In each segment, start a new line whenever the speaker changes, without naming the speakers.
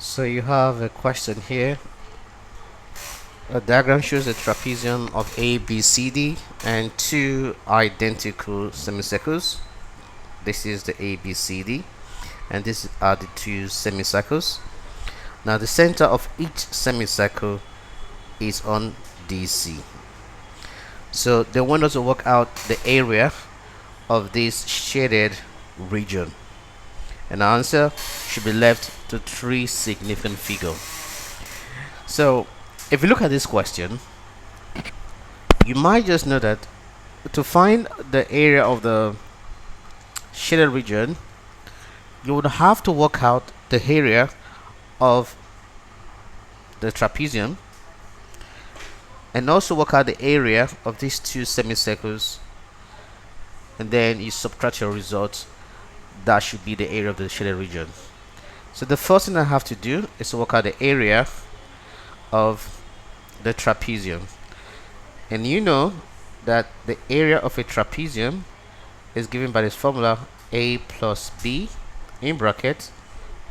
So you have a question here. A diagram shows a trapezium of ABCD and two identical semicircles. This is the ABCD and these are the two semicircles. Now the center of each semicircle is on DC. So they want us to work out the area of this shaded region. And the answer should be left to three significant figures. So if you look at this question, you might just know that to find the area of the shaded region, you would have to work out the area of the trapezium and also work out the area of these two semicircles, and then you subtract your result. That should be the area of the shaded region. So the first thing I have to do is to work out the area of the trapezium, and you know that the area of a trapezium is given by this formula: a plus b in bracket,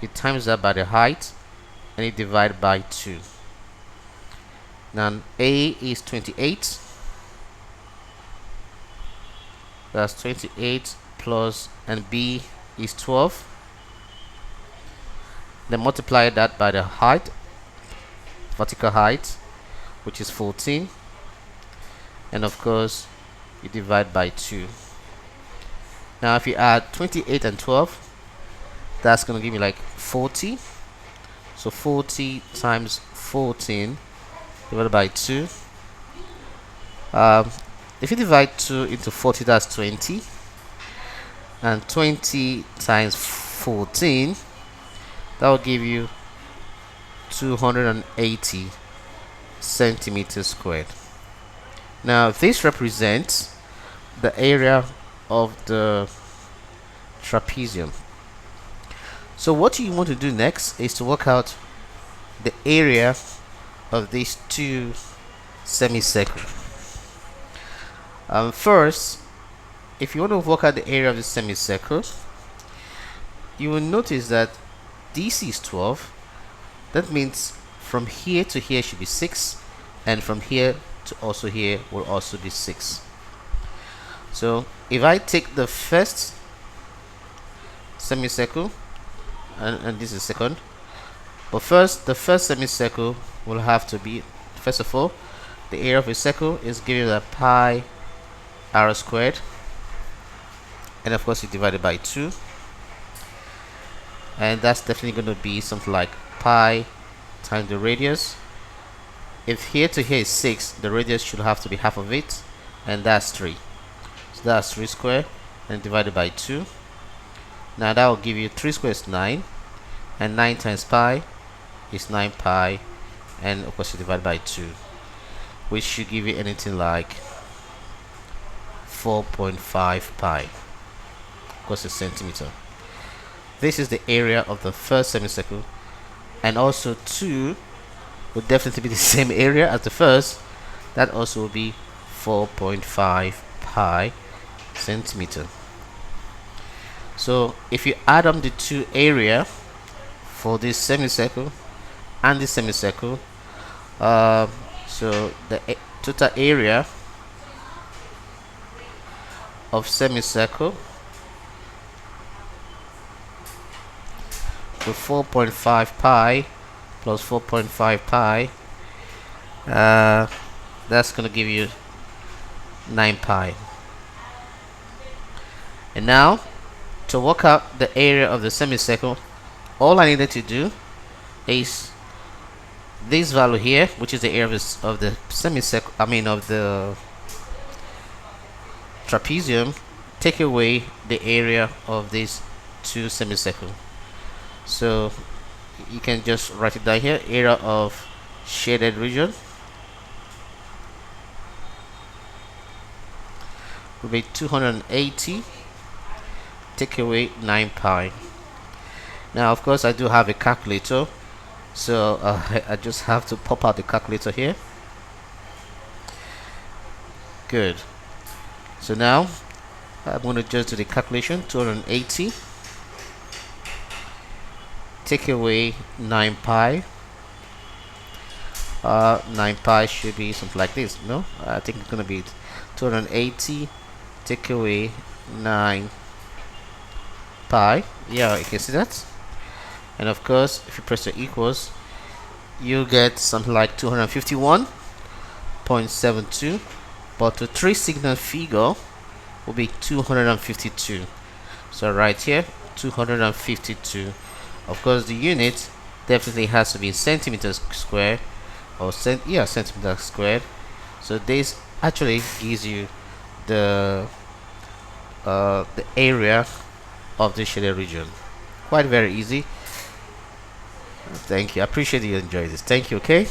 you times that by the height and you divide by 2. Now a is 28, that's 28 plus, and b is 12. Then multiply that by the height, vertical height, which is 14, and of course you divide by 2. Now if you add 28 and 12, that's going to give me like 40. So 40 times 14 divided by 2. If you divide 2 into 40, that's 20. And 20 times 14, that will give you 280 centimeters squared. Now this represents the area of the trapezium. So what you want to do next is to work out the area of these two semicircles. First, if you want to work out the area of the semicircle, you will notice that DC is 12. That means from here to here should be 6, and from here to also here will also be 6. So if I take the first semicircle, and this is second, but first the first semicircle will have to be, first of all, the area of a circle is given by pi r squared, and of course you divide it by 2, and that's definitely going to be something like pi times the radius. If here to here is 6, the radius should have to be half of it, and that's 3. So that's 3 squared and divided by 2. Now that will give you 3 squared is 9, and 9 times pi is 9 pi, and of course you divide by 2, which should give you anything like 4.5 pi, of course a centimeter. This is the area of the first semicircle, and also 2 would definitely be the same area as the first. That also will be 4.5 pi centimeter. So if you add up the two area for this semicircle and this semicircle, so the total area of semicircle to 4.5 pi plus 4.5 pi, that's going to give you 9 pi. And now to work out the area of the semicircle, all I needed to do is this value here, which is the area of the semicircle, of the trapezium, take away the area of these two semicircles. So you can just write it down here: area of shaded region will be 280, take away 9 pi. Now of course I do have a calculator, so I just have to pop out the calculator here. Good. So now I'm going to just do the calculation. 280 take away 9 pi. 9 pi should be something like this. No, I think it's gonna be 280 take away 9 pi. Yeah, you can see that. And of course, if you press the equals, you get something like 251.72, but the 3 signal figure will be 252. So right here, 252. Of course, the unit definitely has to be centimeters squared, or centimeters squared. So this actually gives you the area of the shaded region. Quite very easy. Thank you. I appreciate you enjoy this. Thank you. Okay.